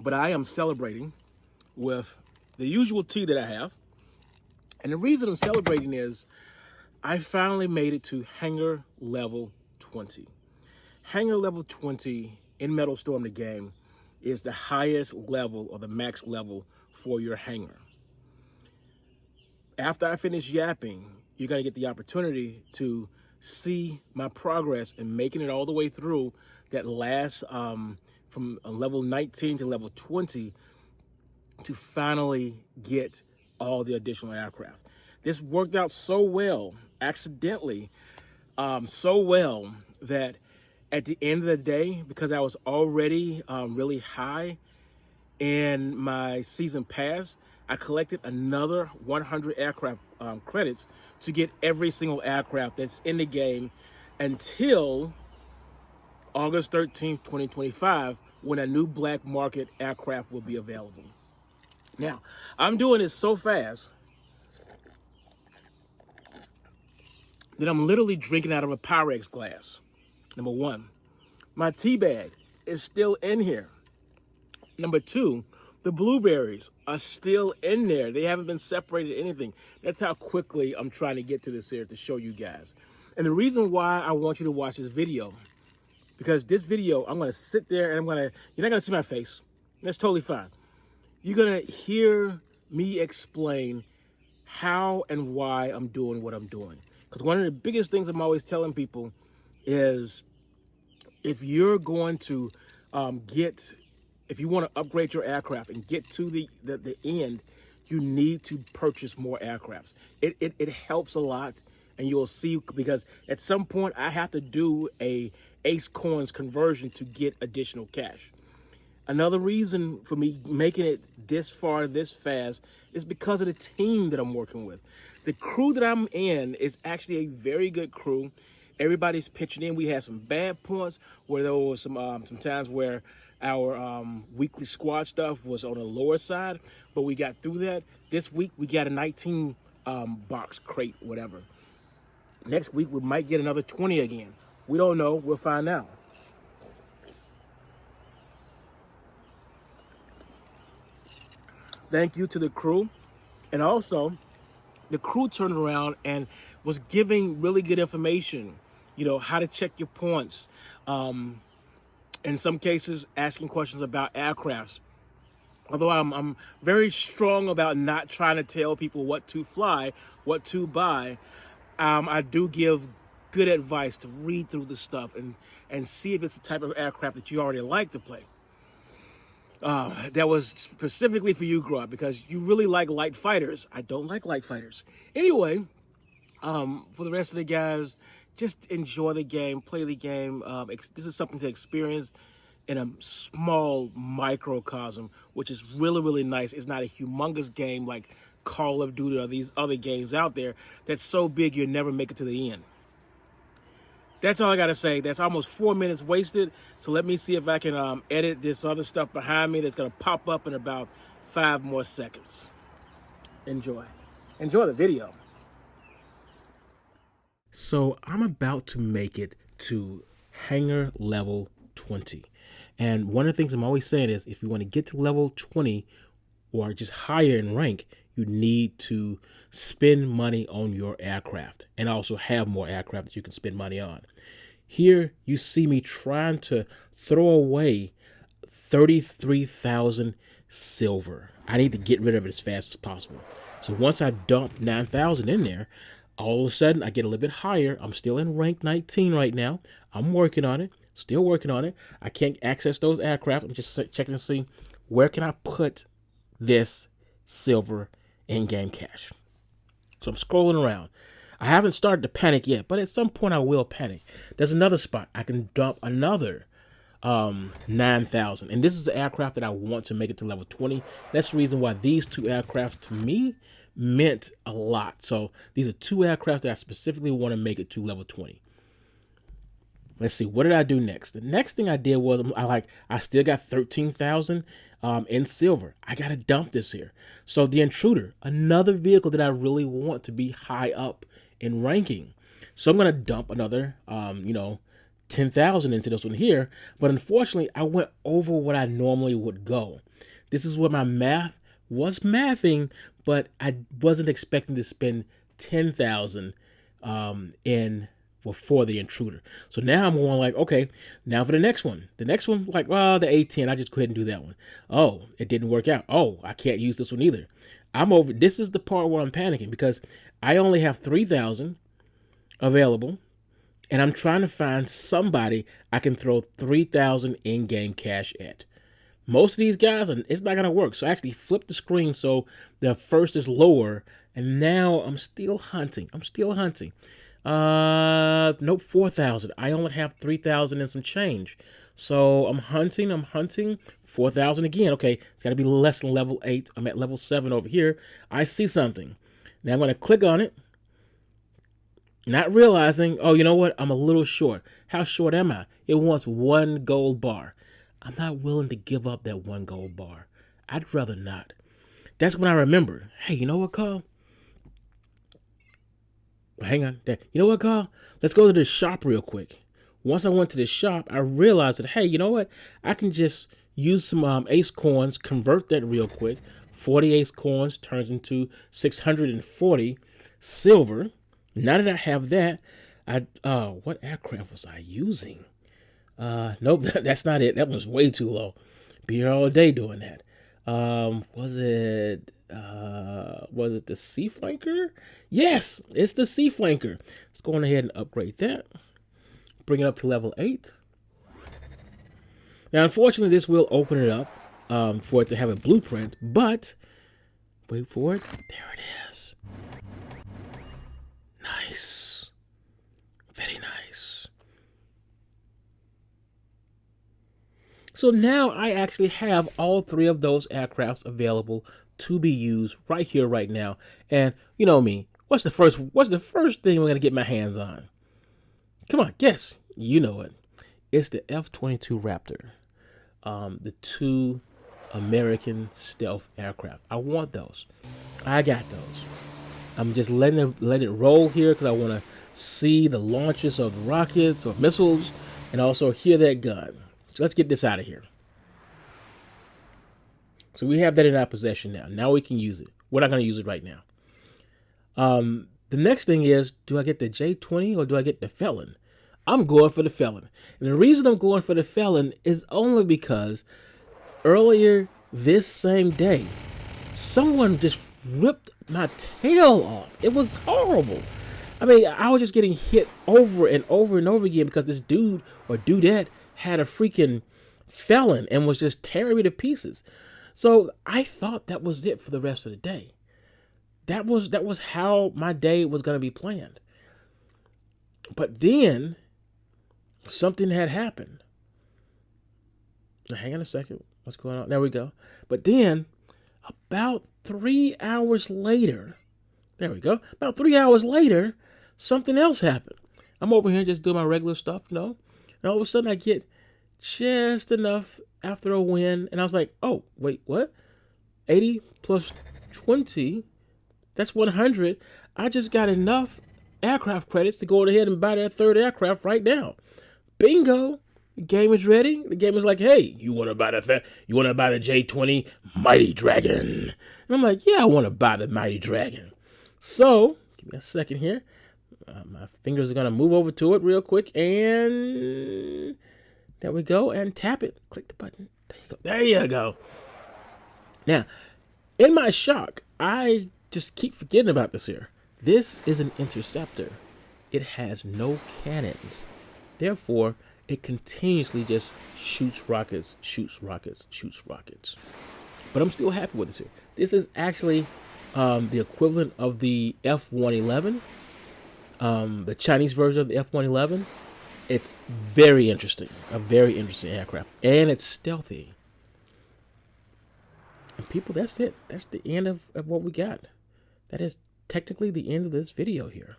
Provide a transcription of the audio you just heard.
but I am celebrating with the usual tea that I have. And the reason I'm celebrating is I finally made it to hangar level 20. Hangar level 20 in MetalStorm, the game, is the highest level or the max level for your hangar. After I finish yapping, you're going to get the opportunity to see my progress in making it all the way through that last from level 19 to level 20 to finally get all the additional aircraft. This worked out so well, accidentally, so well that at the end of the day, because I was already really high in my season pass, I collected another 100 aircraft credits to get every single aircraft that's in the game until August 13th, 2025, when a new black market aircraft will be available. Now, I'm doing this so fast that I'm literally drinking out of a Pyrex glass. Number one, my tea bag is still in here. Number two, the blueberries are still in there. They haven't been separated anything. That's how quickly I'm trying to get to this here to show you guys. And the reason why I want you to watch this video, because this video, I'm going to sit there and you're not going to see my face. That's totally fine. You're going to hear me explain how and why I'm doing what I'm doing. Because one of the biggest things I'm always telling people is if you're going to if you want to upgrade your aircraft and get to the end, you need to purchase more aircrafts. It helps a lot, and you'll see, because at some point I have to do a Ace Coins conversion to get additional cash. Another reason for me making it this far, this fast, is because of the team that I'm working with. The crew that I'm in is actually a very good crew. Everybody's pitching in. We had some bad points where there was some times where our weekly squad stuff was on the lower side, but we got through that. This week we got a 19 box crate, whatever. Next week we might get another 20 again. We don't know. We'll find out. Thank you to the crew. And also, the crew turned around and was giving really good information, how to check your points. In some cases, asking questions about aircrafts. Although I'm very strong about not trying to tell people what to fly, what to buy, I do give good advice to read through the stuff and see if it's the type of aircraft that you already like to play. That was specifically for you, Grub, because you really like light fighters. I don't like light fighters. Anyway, for the rest of the guys, just enjoy the game, play the game. This is something to experience in a small microcosm, which is really, really nice. It's not a humongous game like Call of Duty or these other games out there that's so big you'll never make it to the end. That's all I got to say. That's almost 4 minutes wasted. So let me see if I can edit this other stuff behind me that's going to pop up in about 5 more seconds. Enjoy. Enjoy the video. So I'm about to make it to hangar level 20. And one of the things I'm always saying is if you want to get to level 20 or just higher in rank, you need to spend money on your aircraft and also have more aircraft that you can spend money on. Here you see me trying to throw away 33,000 silver. I need to get rid of it as fast as possible. So once I dump 9,000 in there, all of a sudden I get a little bit higher. I'm still in rank 19 right now. I'm working on it, still working on it. I can't access those aircraft. I'm just checking to see where can I put this silver in-game cash. So I'm scrolling around. I haven't started to panic yet, but at some point I will panic. There's another spot. I can dump another 9,000. And this is an aircraft that I want to make it to level 20. That's the reason why these two aircraft to me meant a lot. So these are two aircraft that I specifically want to make it to level 20. Let's see, what did I do next? The next thing I did was I still got 13,000 in silver. I got to dump this here. So the Intruder, another vehicle that I really want to be high up in ranking. So I'm going to dump another, 10,000 into this one here, but unfortunately I went over what I normally would go. This is where my math was mathing, but I wasn't expecting to spend 10,000 in for the intruder. So now I'm going like, okay, now for the next one. The next one, like, well, the A10, I just go ahead and do that one. Oh, it didn't work out. Oh, I can't use this one either. I'm over. This is the part where I'm panicking because I only have 3,000 available, and I'm trying to find somebody I can throw 3,000 in-game cash at. Most of these guys, it's not going to work. So I actually flipped the screen so the first is lower, and now I'm still hunting. Nope, 4,000. I only have 3,000 and some change. So I'm hunting, 4,000 again. Okay, it's got to be less than level 8. I'm at level 7 over here. I see something. Now I'm going to click on it, not realizing, oh, you know what? I'm a little short. How short am I? It wants 1 gold bar. I'm not willing to give up that 1 gold bar. I'd rather not. That's when I remember, hey, you know what, Carl? Hang on. You know what, Carl? Let's go to the shop real quick. Once I went to the shop, I realized that, hey, you know what? I can just use some ace coins, convert that real quick. 40 ace coins turns into 640 silver. Now that I have that, what aircraft was I using? Nope, that's not it. That was way too low. Be here all day doing that. Was it the Sea Flanker? Yes, it's the Sea Flanker. Let's go on ahead and upgrade that. Bring it up to level 8. Now, unfortunately, this will open it up for it to have a blueprint, but wait for it. There it is. Nice. Very nice. So now I actually have all 3 of those aircrafts available to be used right here, right now. And you know me, what's the first thing we're gonna get my hands on? Come on, guess. You know it. It's the F-22 Raptor. The 2 American stealth aircraft. I want those. I got those. I'm just letting it roll here because I want to see the launches of the rockets or missiles and also hear that gun. So let's get this out of here. So we have that in our possession now. Now we can use it. We're not going to use it right now. The next thing is, do I get the J-20 or do I get the Felon? I'm going for the Felon. And the reason I'm going for the Felon is only because earlier this same day, someone just ripped my tail off. It was horrible. I mean, I was just getting hit over and over and over again because this dude or dudette had a freaking Felon and was just tearing me to pieces. So I thought that was it for the rest of the day. That was how my day was going to be planned. But then something had happened. Now, hang on a second. What's going on? There we go. But then about 3 hours later, there we go. About 3 hours later, something else happened. I'm over here just doing my regular stuff, you know. And all of a sudden I get just enough after a win. And I was like, oh, wait, what? 80 plus 20, that's 100. I just got enough aircraft credits to go ahead and buy that 3rd aircraft right now. Bingo. The game is ready. The game is like, hey, you want to buy the J-20 Mighty Dragon? And I'm like, yeah, I want to buy the Mighty Dragon. So, give me a second here. My fingers are going to move over to it real quick. And there we go. And tap it. Click the button. There you go. There you go. Now, in my shock, I just keep forgetting about this here. This is an interceptor. It has no cannons. Therefore, it continuously just shoots rockets. But I'm still happy with this here. This is actually the equivalent of the F-111, the Chinese version of the F-111. It's very interesting, a very interesting aircraft, and it's stealthy. And people, that's it. That's the end of what we got. That is technically the end of this video here.